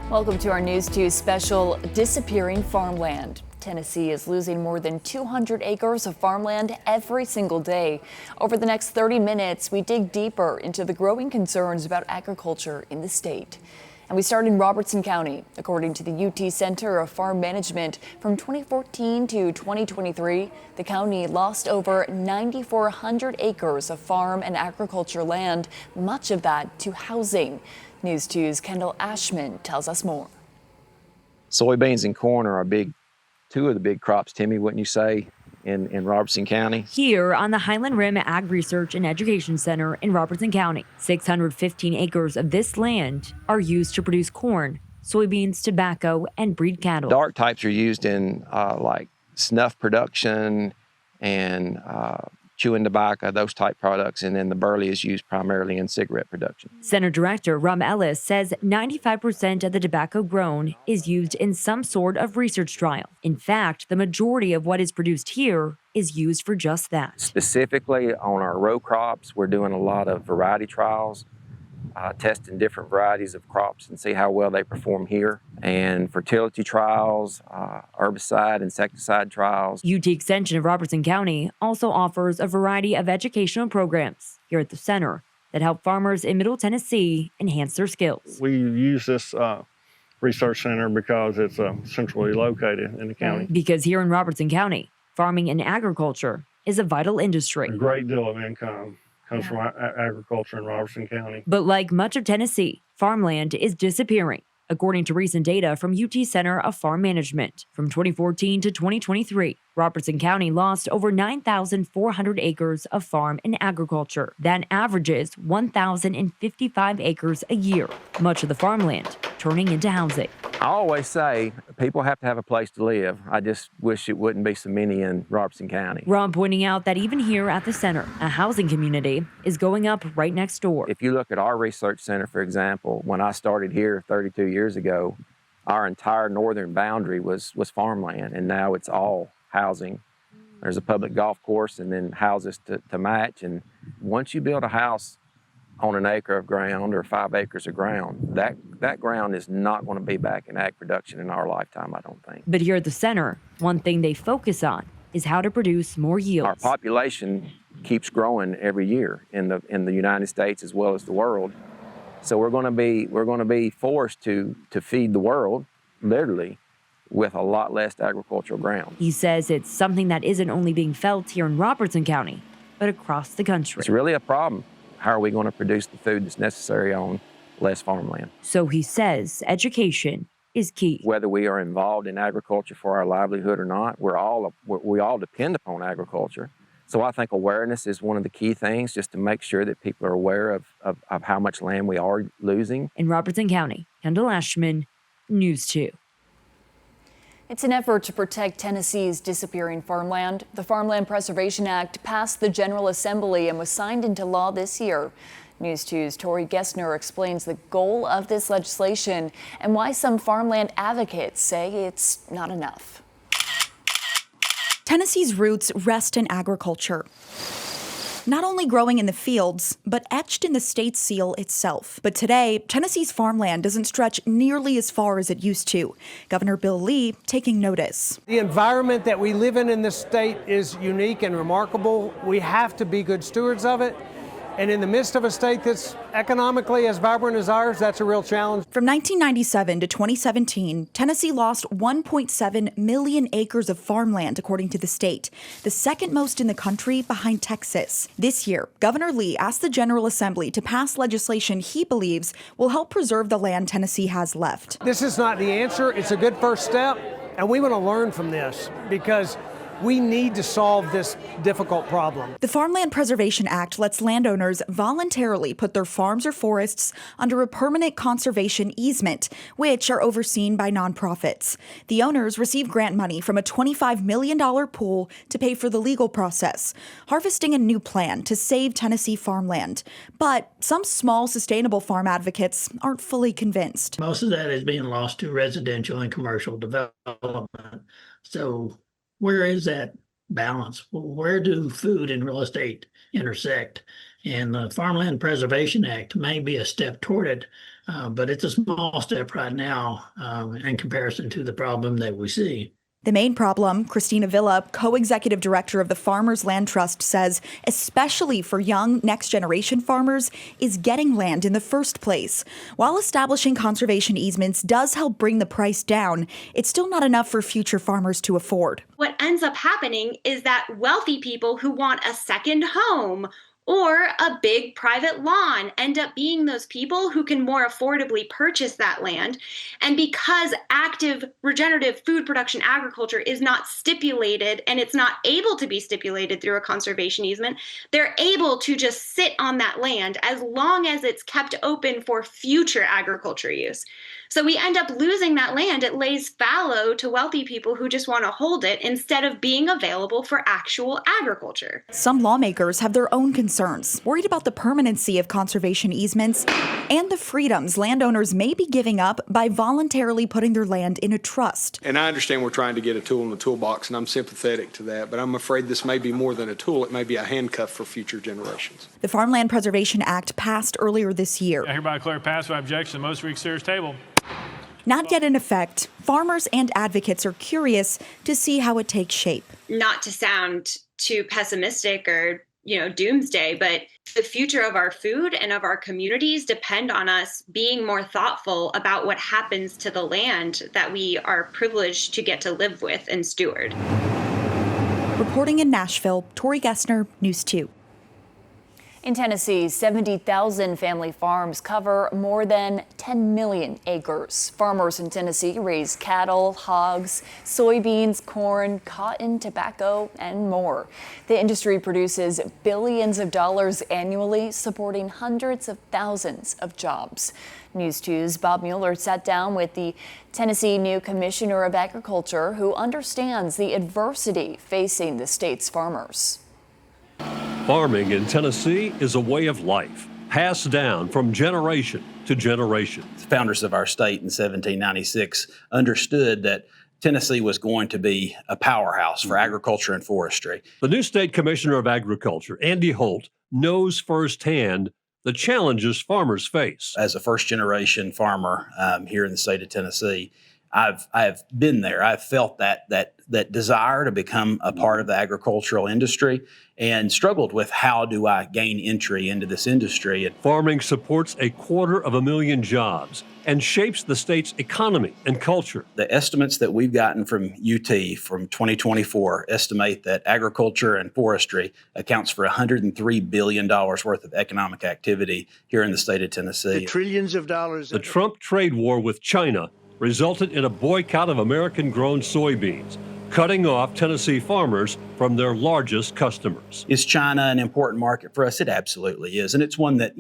Welcome to our News 2 special, Disappearing Farmland. Tennessee is losing more than 200 acres of farmland every single day. Over the next 30 minutes, we dig deeper into the growing concerns about agriculture in the state. And we start in Robertson County. According to the UT Center of Farm Management, from 2014 to 2023, the county lost over 9,400 acres of farm and agriculture land, much of that to housing. News 2's Kendall Ashman tells us more. Soybeans and corn are two of the big crops, Timmy, wouldn't you say, in Robertson County? Here on the Highland Rim Ag Research and Education Center in Robertson County, 615 acres of this land are used to produce corn, soybeans, tobacco, and breed cattle. Dark types are used in like snuff production and chewing tobacco, those type products, and then the burley is used primarily in cigarette production. Center Director Rum Ellis says 95% of the tobacco grown is used in some sort of research trial. In fact, the majority of what is produced here is used for just that. Specifically on our row crops, we're doing a lot of variety trials, testing different varieties of crops and see how well they perform here. And fertility trials, herbicide, insecticide trials. UT Extension of Robertson County also offers a variety of educational programs here at the center that help farmers in Middle Tennessee enhance their skills. We use this research center because it's centrally located in the county. Because here in Robertson County, farming and agriculture is a vital industry. A great deal of income comes from agriculture in Robertson County. But like much of Tennessee, farmland is disappearing. According to recent data from UT Center of Farm Management, from 2014 to 2023, Robertson County lost over 9,400 acres of farm and agriculture. That averages 1,055 acres a year, much of the farmland turning into housing. I always say people have to have a place to live. I just wish it wouldn't be so many in Robertson County. Ron pointing out that even here at the center, a housing community is going up right next door. If you look at our research center, for example, when I started here 32 years ago, our entire northern boundary was farmland, and now it's all housing. There's a public golf course and then houses to match. And once you build a house on an acre of ground or 5 acres of ground, that ground is not going to be back in ag production in our lifetime, I don't think. But here at the center, one thing they focus on is how to produce more yields. Our population keeps growing every year in the United States as well as the world. So we're going to be forced to feed the world, literally, with a lot less agricultural ground. He says it's something that isn't only being felt here in Robertson County, but across the country. It's really a problem. How are we going to produce the food that's necessary on less farmland? So he says education is key. Whether we are involved in agriculture for our livelihood or not, we all depend upon agriculture. So I think awareness is one of the key things, just to make sure that people are aware of how much land we are losing. In Robertson County, Kendall Ashman, News 2. It's an effort to protect Tennessee's disappearing farmland. The Farmland Preservation Act passed the General Assembly and was signed into law this year. News 2's Tori Gessner explains the goal of this legislation and why some farmland advocates say it's not enough. Tennessee's roots rest in agriculture. Not only growing in the fields, but etched in the state seal itself. But today, Tennessee's farmland doesn't stretch nearly as far as it used to. Governor Bill Lee taking notice. The environment that we live in this state is unique and remarkable. We have to be good stewards of it. And in the midst of a state that's economically as vibrant as ours, that's a real challenge. From 1997 to 2017, Tennessee lost 1.7 million acres of farmland, according to the state, the second most in the country behind Texas. This year, Governor Lee asked the General Assembly to pass legislation he believes will help preserve the land Tennessee has left. This is not the answer. It's a good first step, and we want to learn from this because we need to solve this difficult problem. The Farmland Preservation Act lets landowners voluntarily put their farms or forests under a permanent conservation easement, which are overseen by nonprofits. The owners receive grant money from a $25 million pool to pay for the legal process, harvesting a new plan to save Tennessee farmland. But some small sustainable farm advocates aren't fully convinced. Most of that is being lost to residential and commercial development. So where is that balance? Where do food and real estate intersect? And the Farmland Preservation Act may be a step toward it, but it's a small step right now in comparison to the problem that we see. The main problem, Christina Villa, co-executive director of the Farmers Land Trust, says, especially for young next-generation farmers, is getting land in the first place. While establishing conservation easements does help bring the price down, it's still not enough for future farmers to afford. What ends up happening is that wealthy people who want a second home or a big private lawn end up being those people who can more affordably purchase that land. And because active regenerative food production agriculture is not stipulated, and it's not able to be stipulated through a conservation easement, they're able to just sit on that land as long as it's kept open for future agriculture use. So we end up losing that land. It lays fallow to wealthy people who just want to hold it instead of being available for actual agriculture. Some lawmakers have their own concerns, worried about the permanency of conservation easements and the freedoms landowners may be giving up by voluntarily putting their land in a trust. And I understand we're trying to get a tool in the toolbox, and I'm sympathetic to that, but I'm afraid this may be more than a tool. It may be a handcuff for future generations. The Farmland Preservation Act passed earlier this year. I hereby declare pass by objection the most recent series table. Not yet in effect, farmers and advocates are curious to see how it takes shape. Not to sound too pessimistic or, doomsday, but the future of our food and of our communities depend on us being more thoughtful about what happens to the land that we are privileged to get to live with and steward. Reporting in Nashville, Tori Gessner, News 2. In Tennessee, 70,000 family farms cover more than 10 million acres. Farmers in Tennessee raise cattle, hogs, soybeans, corn, cotton, tobacco, and more. The industry produces billions of dollars annually, supporting hundreds of thousands of jobs. News 2's Bob Mueller sat down with the Tennessee new Commissioner of Agriculture, who understands the adversity facing the state's farmers. Farming in Tennessee is a way of life, passed down from generation to generation. The founders of our state in 1796 understood that Tennessee was going to be a powerhouse for agriculture and forestry. The new state commissioner of agriculture, Andy Holt, knows firsthand the challenges farmers face. As a first-generation farmer here in the state of Tennessee, I've been there. I've felt that desire to become a part of the agricultural industry and struggled with how do I gain entry into this industry. Farming supports 250,000 jobs and shapes the state's economy and culture. The estimates that we've gotten from UT from 2024 estimate that agriculture and forestry accounts for $103 billion worth of economic activity here in the state of Tennessee. The trillions of dollars. The Trump trade war with China resulted in a boycott of American-grown soybeans, cutting off Tennessee farmers from their largest customers. Is China an important market for us? It absolutely is. And it's one that,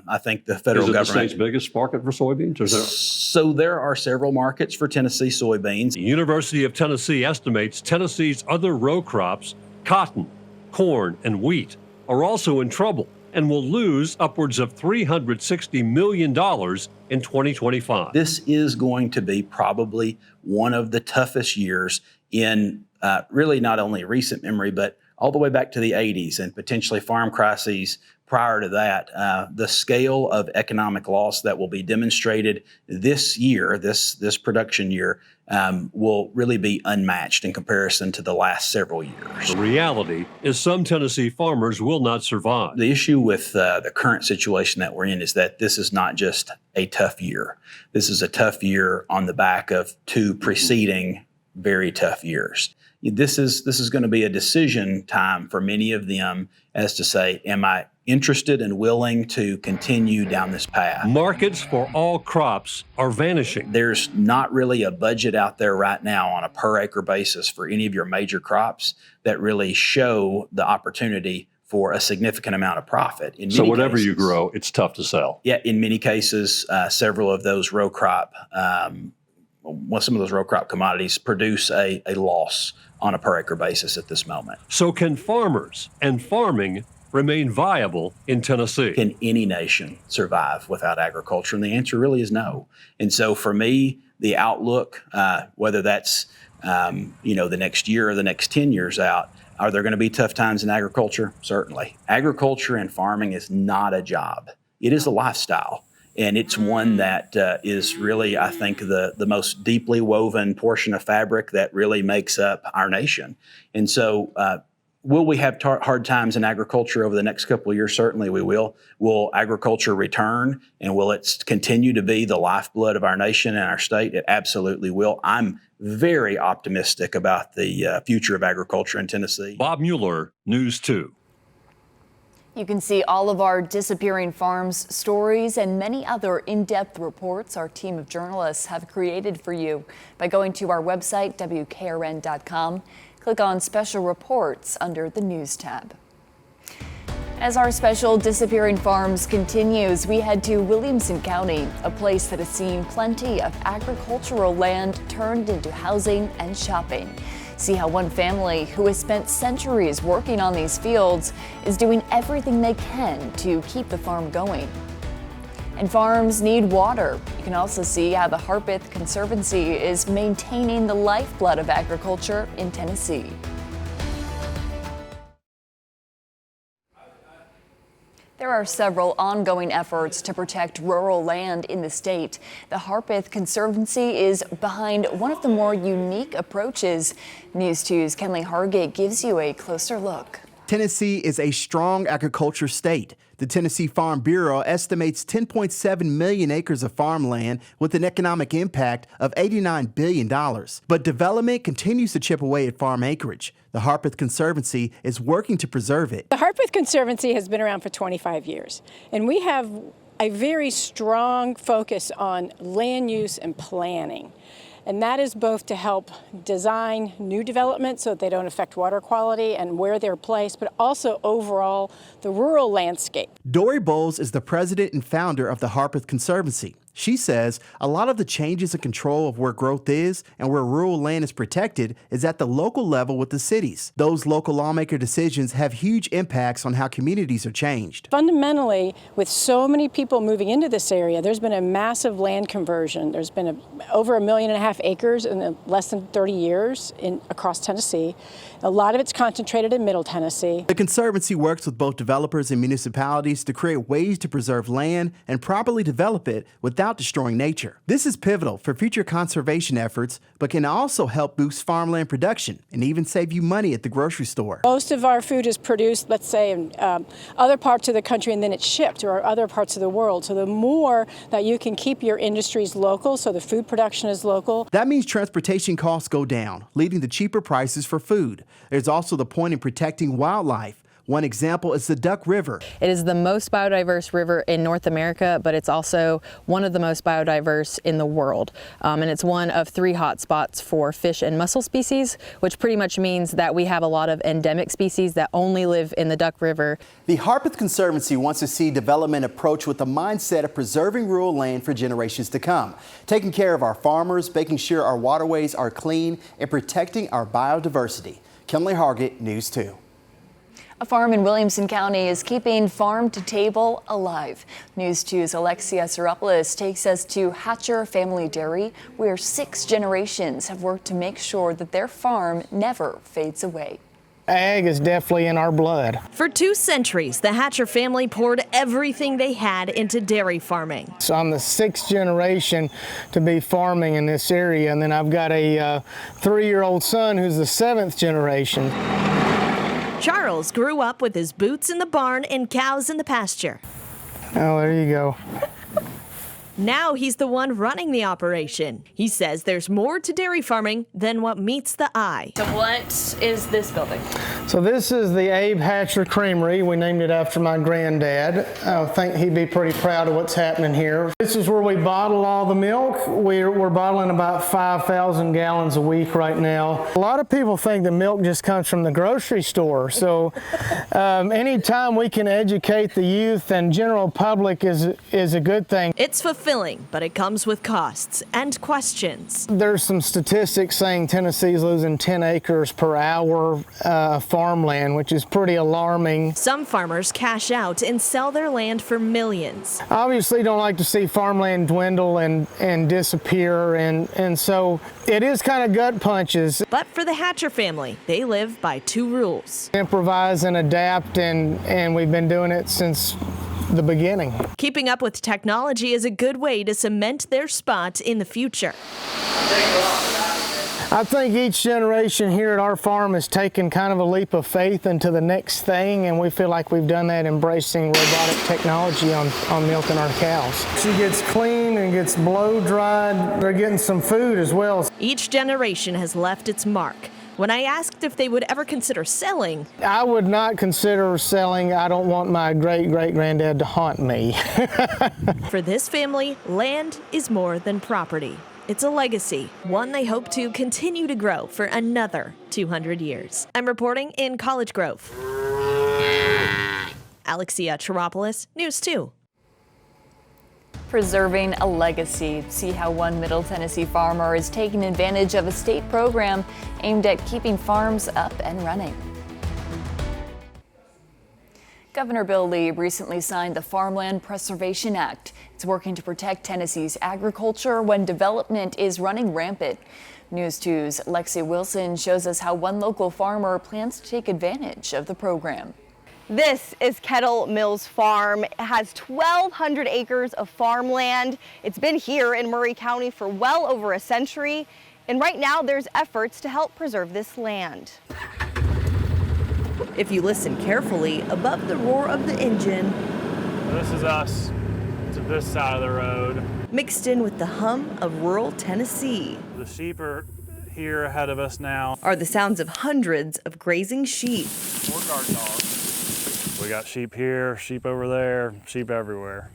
I think the federal government... Is it the state's biggest market for soybeans? So there are several markets for Tennessee soybeans. The University of Tennessee estimates Tennessee's other row crops, cotton, corn, and wheat, are also in trouble and will lose upwards of $360 million in 2025. This is going to be probably one of the toughest years in really not only recent memory, but all the way back to the 80s and potentially farm crises prior to that. The scale of economic loss that will be demonstrated this year, this production year, will really be unmatched in comparison to the last several years. The reality is some Tennessee farmers will not survive. The issue with the current situation that we're in is that this is not just a tough year. This is a tough year on the back of two preceding very tough years. This is going to be a decision time for many of them as to say, am I interested and willing to continue down this path? Markets for all crops are vanishing. There's not really a budget out there right now on a per acre basis for any of your major crops that really show the opportunity for a significant amount of profit. So whatever you grow, it's tough to sell. Yeah, in many cases, several of those row crop some of those row crop commodities produce a loss on a per acre basis at this moment. So can farmers and farming remain viable in Tennessee? Can any nation survive without agriculture? And the answer really is no. And so for me, the outlook, whether that's the next year or the next 10 years out, Are there going to be tough times in agriculture? Certainly. Agriculture and farming is not a job. It is a lifestyle. And it's one that is really, I think, the most deeply woven portion of fabric that really makes up our nation. And so will we have hard times in agriculture over the next couple of years? Certainly we will. Will agriculture return, and will it continue to be the lifeblood of our nation and our state? It absolutely will. I'm very optimistic about the future of agriculture in Tennessee. Bob Mueller, News 2. You can see all of our disappearing farms stories and many other in-depth reports our team of journalists have created for you by going to our website, WKRN.com. Click on Special Reports under the News tab. As our special Disappearing Farms continues, we head to Williamson County, a place that has seen plenty of agricultural land turned into housing and shopping. See how one family who has spent centuries working on these fields is doing everything they can to keep the farm going. And farms need water. You can also see how the Harpeth Conservancy is maintaining the lifeblood of agriculture in Tennessee. There are several ongoing efforts to protect rural land in the state. The Harpeth Conservancy is behind one of the more unique approaches. News 2's Kenley Hargett gives you a closer look. Tennessee is a strong agriculture state. The Tennessee Farm Bureau estimates 10.7 million acres of farmland with an economic impact of $89 billion. But development continues to chip away at farm acreage. The Harpeth Conservancy is working to preserve it. The Harpeth Conservancy has been around for 25 years, and we have a very strong focus on land use and planning. And that is both to help design new development so that they don't affect water quality and where they're placed, but also overall the rural landscape. Dory Bowles is the president and founder of the Harpeth Conservancy. She says a lot of the changes in control of where growth is and where rural land is protected is at the local level with the cities. Those local lawmaker decisions have huge impacts on how communities are changed. Fundamentally, with so many people moving into this area, there's been a massive land conversion. There's been over 1.5 million acres in less than 30 years across Tennessee. A lot of it's concentrated in Middle Tennessee. The Conservancy works with both developers and municipalities to create ways to preserve land and properly develop it without destroying nature. This is pivotal for future conservation efforts, but can also help boost farmland production and even save you money at the grocery store. Most of our food is produced, let's say, in other parts of the country, and then it's shipped to other parts of the world. So the more that you can keep your industries local, so the food production is local. That means transportation costs go down, leading to cheaper prices for food. There's also the point in protecting wildlife. One example is the Duck River. It is the most biodiverse river in North America, but it's also one of the most biodiverse in the world. And it's one of 3 hotspots for fish and mussel species, which pretty much means that we have a lot of endemic species that only live in the Duck River. The Harpeth Conservancy wants to see development approach with the mindset of preserving rural land for generations to come, taking care of our farmers, making sure our waterways are clean, and protecting our biodiversity. Kenley Hargett, News 2. A farm in Williamson County is keeping farm to table alive. News 2's Alexia Seropoulos takes us to Hatcher Family Dairy, where 6 generations have worked to make sure that their farm never fades away. Ag is definitely in our blood. For 2 centuries, the Hatcher family poured everything they had into dairy farming. So I'm the 6th generation to be farming in this area, and then I've got a 3-year-old son who's the 7th generation. Charles grew up with his boots in the barn and cows in the pasture. Oh, there you go. Now he's the one running the operation. He says there's more to dairy farming than what meets the eye. So what is this building? So this is the Abe Hatcher Creamery. We named it after my granddad. I think he'd be pretty proud of what's happening here. This is where we bottle all the milk. We're bottling about 5,000 gallons a week right now. A lot of people think the milk just comes from the grocery store. So anytime we can educate the youth and general public is a good thing. It's fulfilling, but it comes with costs and questions. There's some statistics saying Tennessee's losing 10 acres per hour farm farmland, which is pretty alarming. Some farmers cash out and sell their land for millions. Obviously don't like to see farmland dwindle and disappear, and so it is kind of gut punches. But for the Hatcher family, they live by 2 rules. Improvise and adapt, and we've been doing it since the beginning. Keeping up with technology is a good way to cement their spot in the future. I think each generation here at our farm has taken kind of a leap of faith into the next thing, and we feel like we've done that embracing robotic technology on milking our cows. She gets clean and gets blow dried. They're getting some food as well. Each generation has left its mark. When I asked if they would ever consider selling, I would not consider selling. I don't want my great-great-granddad to haunt me. for this family, land is more than property. It's a legacy, one they hope to continue to grow for another 200 years. I'm reporting in College Grove. Alexia Chiropoulos, News 2. Preserving a legacy. See how one Middle Tennessee farmer is taking advantage of a state program aimed at keeping farms up and running. Governor Bill Lee recently signed the Farmland Preservation Act. It's working to protect Tennessee's agriculture when development is running rampant. News 2's Lexi Wilson shows us how one local farmer plans to take advantage of the program. This is Kettle Mills Farm. It has 1,200 acres of farmland. It's been here in Maury County for well over a century. And right now there's efforts to help preserve this land. If you listen carefully, above the roar of the engine, This is us to this side of the road. mixed in with the hum of rural Tennessee, The sheep are here ahead of us now. are the sounds of hundreds of grazing sheep. Or guard dogs. We got sheep here, sheep over there, sheep everywhere.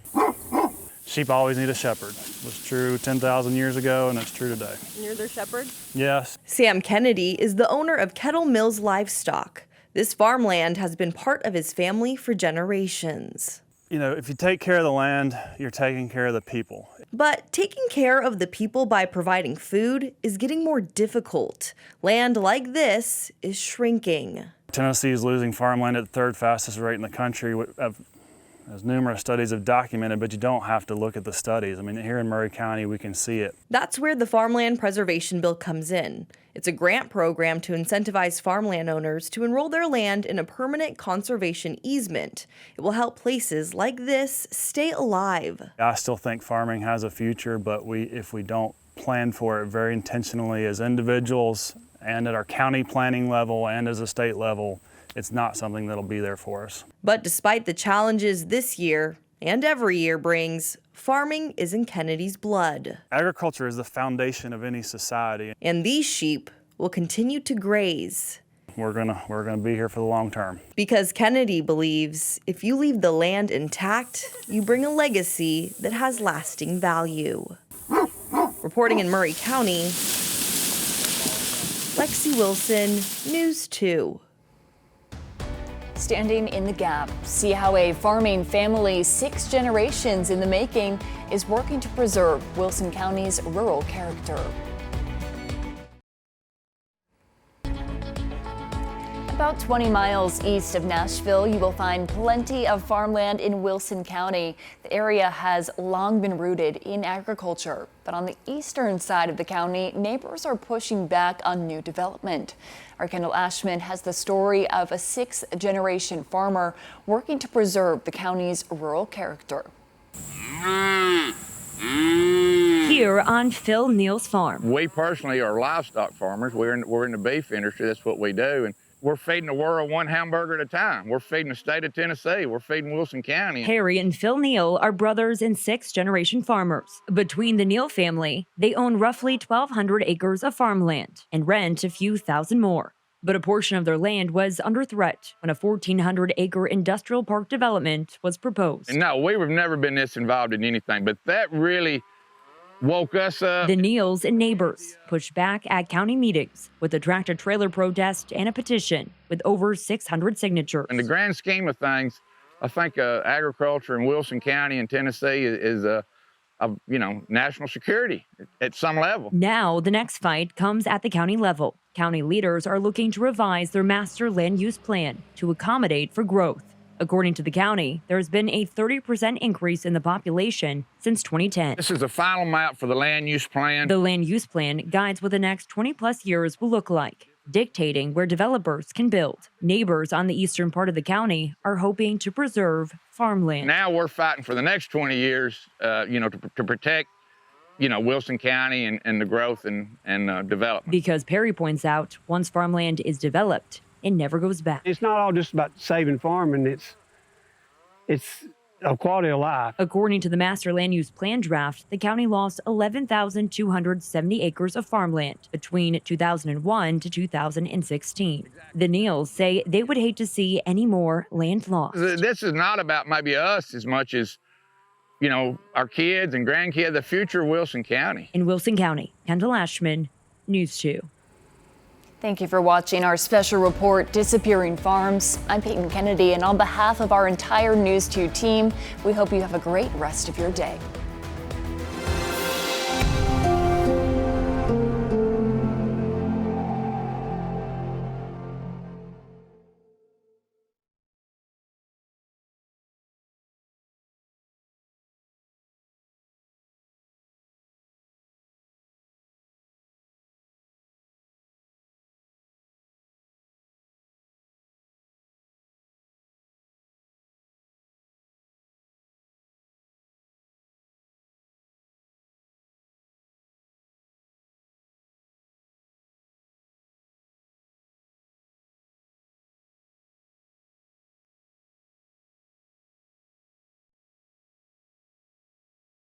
Sheep always need a shepherd. It was true 10,000 years ago, and it's true today. And you're their shepherd? Yes. Sam Kennedy is the owner of Kettle Mills Livestock. This farmland has been part of his family for generations. You know, if you take care of the land, you're taking care of the people. But taking care of the people by providing food is getting more difficult. Land like this is shrinking. Tennessee is losing farmland at the 3rd fastest rate in the country, as numerous studies have documented, but you don't have to look at the studies. I mean, here in Maury County, we can see it. That's where the Farmland Preservation Bill comes in. It's a grant program to incentivize farmland owners to enroll their land in a permanent conservation easement. It will help places like this stay alive. I still think farming has a future, but if we don't plan for it very intentionally as individuals and at our county planning level and as a state level, it's not something that'll be there for us. But despite the challenges this year and every year brings, farming is in Kennedy's blood. Agriculture is the foundation of any society. And these sheep will continue to graze. We're gonna be here for the long term. Because Kennedy believes if you leave the land intact, you bring a legacy that has lasting value. Reporting in Maury County, Lexi Wilson, News 2. Standing in the gap, see how a farming family 6 generations in the making is working to preserve Wilson County's rural character. About 20 miles east of Nashville, you will find plenty of farmland in Wilson County. The area has long been rooted in agriculture, but on the eastern side of the county, neighbors are pushing back on new development. Our Kendall Ashman has the story of a 6th-generation farmer working to preserve the county's rural character. Here on Phil Neal's farm. We personally are livestock farmers. We're in the beef industry. That's what we do. And we're feeding the world one hamburger at a time. We're feeding the state of Tennessee. We're feeding Wilson County. Harry and Phil Neal are brothers and 6th-generation farmers. Between the Neal family, they own roughly 1,200 acres of farmland and rent a few thousand more. But a portion of their land was under threat when a 1,400-acre industrial park development was proposed. And no, we've never been this involved in anything, but that really woke us up. The Neals and neighbors pushed back at county meetings with a tractor-trailer protest and a petition with over 600 signatures. In the grand scheme of things, I think agriculture in Wilson County and Tennessee is national security at some level. Now the next fight comes at the county level. County leaders are looking to revise their master land use plan to accommodate for growth. According to the county, there has been a 30% increase in the population since 2010. This is the final map for the land use plan. The land use plan guides what the next 20-plus years will look like, dictating where developers can build. Neighbors on the eastern part of the county are hoping to preserve farmland. Now we're fighting for the next 20 years, to protect, Wilson County and the growth and development. Because Perry points out, once farmland is developed, it never goes back. It's not all just about saving farming, it's a quality of life. According to the master land use plan draft, the county lost 11,270 acres of farmland between 2001 to 2016. The Neals say they would hate to see any more land lost. This is not about maybe us as much as, our kids and grandkids, the future of Wilson County. In Wilson County, Kendall Ashman, News 2. Thank you for watching our special report, Disappearing Farms. I'm Peyton Kennedy, and on behalf of our entire News 2 team, we hope you have a great rest of your day.